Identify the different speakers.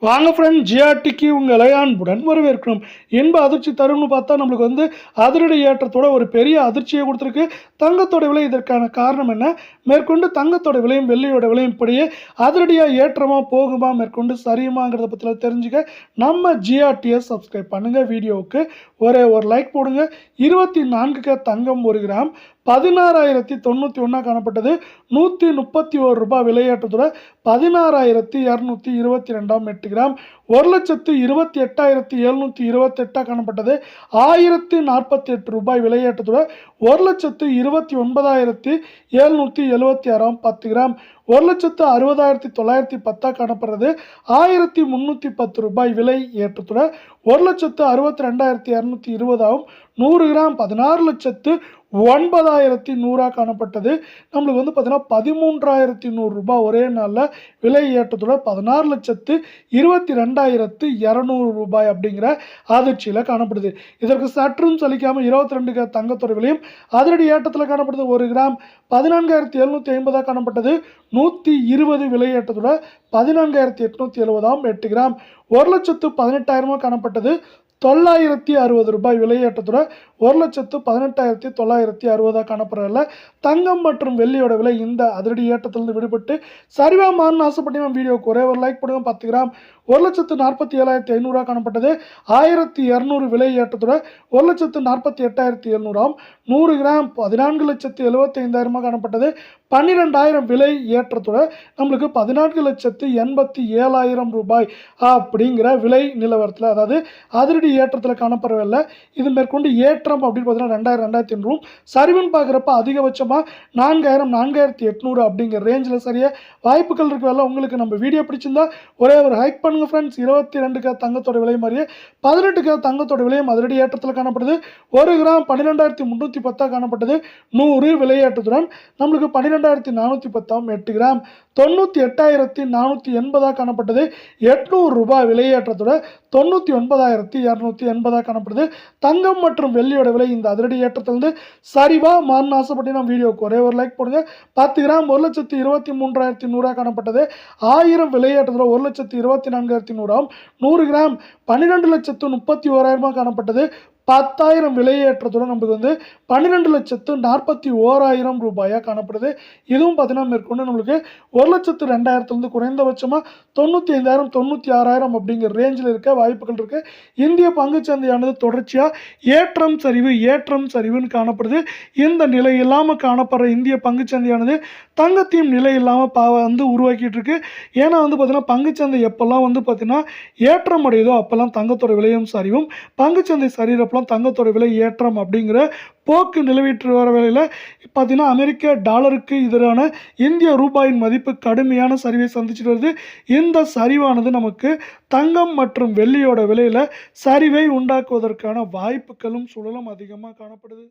Speaker 1: வாங்க ஃப்ரெண்ட், ஜிஆர்டிக்கு உங்களை அன்புடன் வரவேற்கிறோம். இன்ப அதிர்ச்சி தரும்னு பார்த்தா நம்மளுக்கு அதிரடி ஏற்றத்தோட ஒரு பெரிய அதிர்ச்சியை கொடுத்துருக்கு. தங்கத்தோட விலை இதற்கான காரணம் என்ன? மேற்கொண்டு தங்கத்தோட விலையும் வெள்ளியோட விலையும் இப்படியே அதிரடியாக ஏற்றமா போகுமா, மேற்கொண்டு சரியுமாங்கிறத பற்றிலாம் தெரிஞ்சுக்க நம்ம ஜிஆர்டியை சப்ஸ்கிரைப் பண்ணுங்கள். வீடியோவுக்கு ஒரு லைக் போடுங்க. 24K தங்கம் 1 கிராம் 16,091 காணப்பட்டது. 131 ரூபாய் விலையேற்றத்தோட 16,222 8 கிராம் 1,28,728 காணப்பட்டது. 1048 ரூபாய் விலையேற்றத்தோட 1,29,776 10 கிராம் 1,60,910 காணப்படுறது. 1,310 ரூபாய் விலை ஏற்றத்தோட 1,62,220 100 கிராம் 16,09,100 காணப்பட்டது. நம்மளுக்கு பார்த்தீங்கன்னா 13,100 ரூபாய் ஒரே நாளில் விலை ஏற்றத்தோட 16,22,200 ரூபாய் அப்படிங்கிற அதிர்ச்சியில் காணப்படுது. இதற்கு சற்றும் சலிக்காமல் 22K தங்கத்தோட விலையும் அதிரடி ஏற்றத்தில் காணப்படுது. 1 கிராம் 14,750 காணப்பட்டது. 120 விலை ஏற்றத்தோட 14,870 8 கிராம் 1,18,000 காணப்பட்டது. 960 ரூபாய் விலையேற்றத்தோட 1,18,960 காணப்படுறதில்ல. தங்கம் மற்றும் வெள்ளியோட விலை இந்த அதிரடி ஏற்றத்திலிருந்து விடுபட்டு சரிவா மாறணும்னு ஆசைப்பட்டு நம்ம வீடியோக்கு ஒரே ஒரு லைக் போடுங்க. 10 கிராம் 1,47,500 காணப்பட்டது. 1,200 விலை ஏற்றத்தோட 1,48,700 100 கிராம் 14,75,000 காணப்பட்டது. 12,000 விலை ஏற்றத்தோட நம்மளுக்கு 14,87,000 ரூபாய் அப்படிங்கிற விலை நிலவரத்தில், அதாவது அதிரடி ஏற்றத்தில் காணப்படவில்லை. இது மேற்கொண்டு ஏற்றம் அப்படின்னு பார்த்தீங்கன்னா 2,000 சரிவுன்னு பார்க்குறப்ப அதிகபட்சமாக 4,000 4,800 அப்படிங்கிற ரேஞ்சில் சரியாக வாய்ப்புகள் இருக்கிறதால உங்களுக்கு நம்ம வீடியோ பிடிச்சிருந்தா ஒரே ஒரு ஹைக் பண்ணுங்கள் ஃப்ரெண்ட்ஸ். 22K தங்கத்தோட விலை மாதிரியே 18K தங்கத்தோட விலையும் அதிரடி ஏற்றத்தில் காணப்படுது. 1 கிராம் 12,310 காணப்பட்டது. 100 விலையேற்றத்துடன் நம்மளுக்கு 12,410 8 கிராம் 98,480 காணப்பட்டது. 800 ரூபாய் விலையேற்றத்தோட 99,280 காணப்படுது. தங்கம் மற்றும் வெள்ளியோட விலை இந்த அதிரடி ஏற்றத்திலிருந்து சரிவா மாறணும்னு ஆசைப்பட்டு நம்ம வீடியோக்கு ஒரே ஒரு லைக் போடுங்க. 10 கிராம் 1,23,100 காணப்பட்டது. 1000 விலையேற்றத்தோட 1,24,100 100 கிராம் 12,31,000 காணப்பட்டது. 10,000 விலையேற்றத்துடன் நம்மளுக்கு 12,41,000 ரூபாயாக காணப்படுது. இதுவும் பார்த்தீங்கன்னா மேற்கொண்டு நம்மளுக்கு 1,02,000 குறைந்தபட்சமாக 95,000 96,000 அப்படிங்கிற ரேஞ்சில் இருக்க வாய்ப்புகள் இருக்குது. இந்திய பங்குச்சந்தையானது தொடர்ச்சியாக ஏற்றம் சரிவுன்னு காணப்படுது. இந்த நிலை இல்லாமல் காணப்படுற இந்திய பங்குச்சந்தையானது தங்கத்தையும் நிலை இல்லாமல் உருவாக்கிட்டு இருக்கு. ஏன்னா பார்த்தீங்கன்னா பங்குச்சந்தை எப்போல்லாம் பார்த்தீங்கன்னா ஏற்றம் அடையுதோ அப்போல்லாம் தங்கத்தோட விலையும் சரிவும், பங்குச்சந்தை சரிகிறப்ப தங்கத்தோட விலை ஏற்றம் அப்படிங்கிற போக்கு நிலவிட்டு வர வேளையில் பார்த்தீங்கன்னா அமெரிக்க டாலருக்கு எதிரான இந்திய ரூபாயின் மதிப்பு கடுமையான சரிவை சந்திச்சுட்டு வருது. இந்த சரிவானது நமக்கு தங்கம் மற்றும் வெள்ளியோட விலையில் சரிவை உண்டாக்குவதற்கான வாய்ப்புகளும் சூழலும் அதிகமாக காணப்படுது.